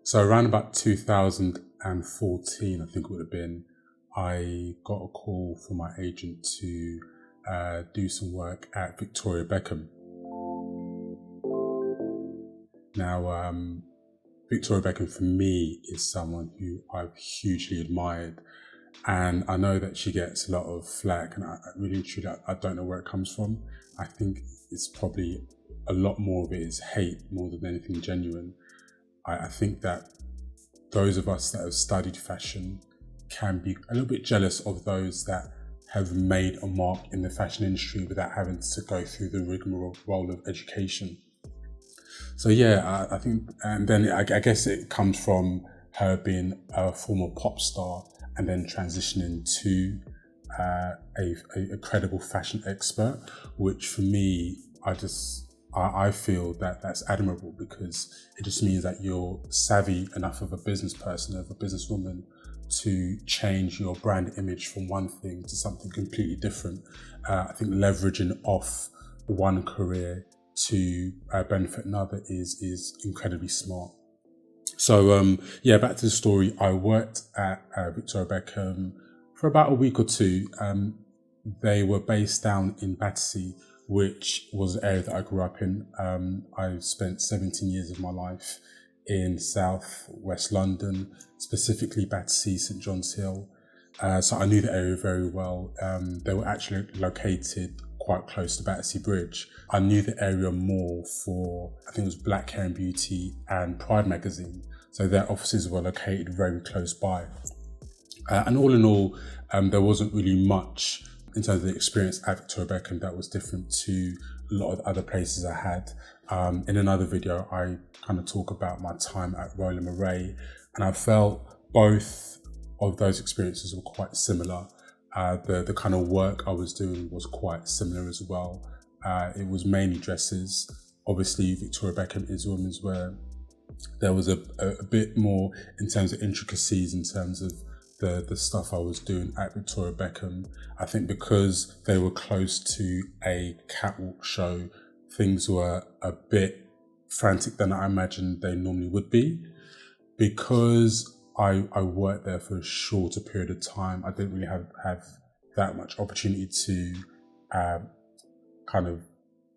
So around about 2014, I think it would have been, I got a call from my agent to do some work at Victoria Beckham. Now, Victoria Beckham for me is someone who I've hugely admired, and I know that she gets a lot of flack, and I really truly I don't know where it comes from. I think it's probably a lot more of it is hate more than anything genuine. I think that those of us that have studied fashion can be a little bit jealous of those that have made a mark in the fashion industry without having to go through the rigmarole of education. So yeah, I think, and then I guess it comes from her being a former pop star and then transitioning to a credible fashion expert, which for me, I feel that that's admirable, because it just means that you're savvy enough of a business person, of a businesswoman, to change your brand image from one thing to something completely different. I think leveraging off one career to benefit another is incredibly smart. So yeah, back to the story. I worked at Victoria Beckham for about a week or two. They were based down in Battersea, which was an area that I grew up in. I spent 17 years of my life in South West London, specifically Battersea, St John's Hill. So I knew the area very well. They were actually located quite close to Battersea Bridge. I knew the area more for, I think it was Black Hair and Beauty and Pride magazine. So their offices were located very close by. And all in all, there wasn't really much in terms of the experience at Victoria Beckham that was different to a lot of the other places I had. In another video, I kind of talk about my time at Roland Mouret, and I felt both of those experiences were quite similar. The kind of work I was doing was quite similar as well. It was mainly dresses. Obviously, Victoria Beckham is women's wear. There was a bit more in terms of intricacies, in terms of the stuff I was doing at Victoria Beckham. I think because they were close to a catwalk show, things were a bit frantic than I imagined they normally would be. Because I worked there for a shorter period of time, I didn't really have that much opportunity to kind of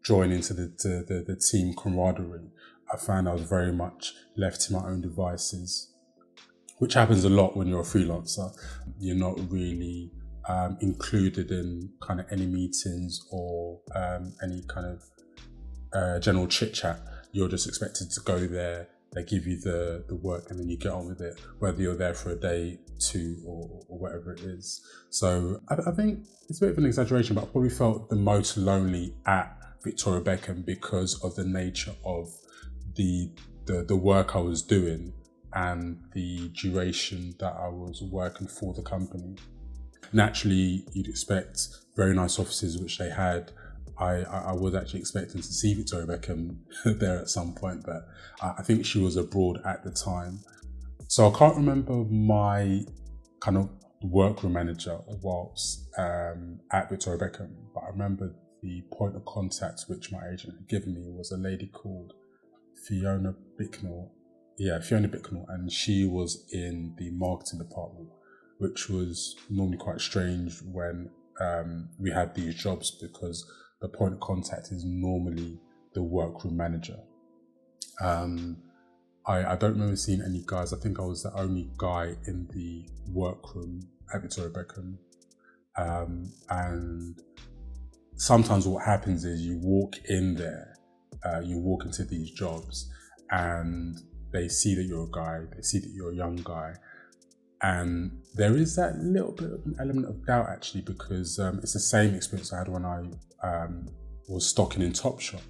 join into the team camaraderie. I found I was very much left to my own devices, which happens a lot when you're a freelancer. You're not really included in kind of any meetings or any kind of general chit chat. You're just expected to go there. They give you the work and then you get on with it, whether you're there for a day, two, or whatever it is. So I think it's a bit of an exaggeration, but I probably felt the most lonely at Victoria Beckham because of the nature of the work I was doing and the duration that I was working for the company. Naturally, you'd expect very nice offices, which they had. I was actually expecting to see Victoria Beckham there at some point, but I think she was abroad at the time. So I can't remember my kind of workroom manager whilst at Victoria Beckham, but I remember the point of contact which my agent had given me was a lady called Fiona Bicknell. Yeah, Fiona Bicknell, and she was in the marketing department, which was normally quite strange when we had these jobs, because the point of contact is normally the workroom manager. I don't remember seeing any guys. I think I was the only guy in the workroom at Victoria Beckham. And sometimes what happens is you walk in there, you walk into these jobs, and they see that you're a guy, they see that you're a young guy. And there is that little bit of an element of doubt, actually, because it's the same experience I had when I was stocking in Topshop.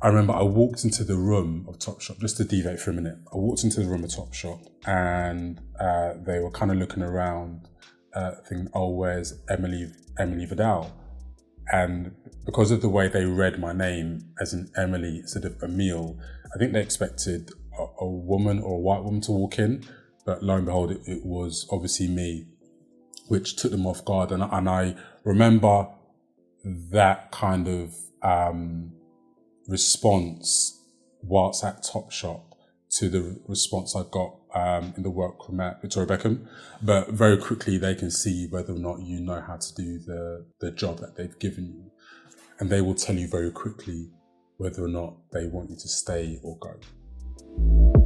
I remember I walked into the room of Topshop, just to deviate for a minute. I walked into the room of Topshop and they were kind of looking around, thinking, oh, where's Emile Vidal? And because of the way they read my name as an Emily instead of Emile, I think they expected a woman or a white woman to walk in. But lo and behold, it was obviously me, which took them off guard. And I remember that kind of response whilst at Topshop to the response I got in the workroom at Victoria Beckham, but very quickly they can see whether or not you know how to do the job that they've given you. And they will tell you very quickly whether or not they want you to stay or go.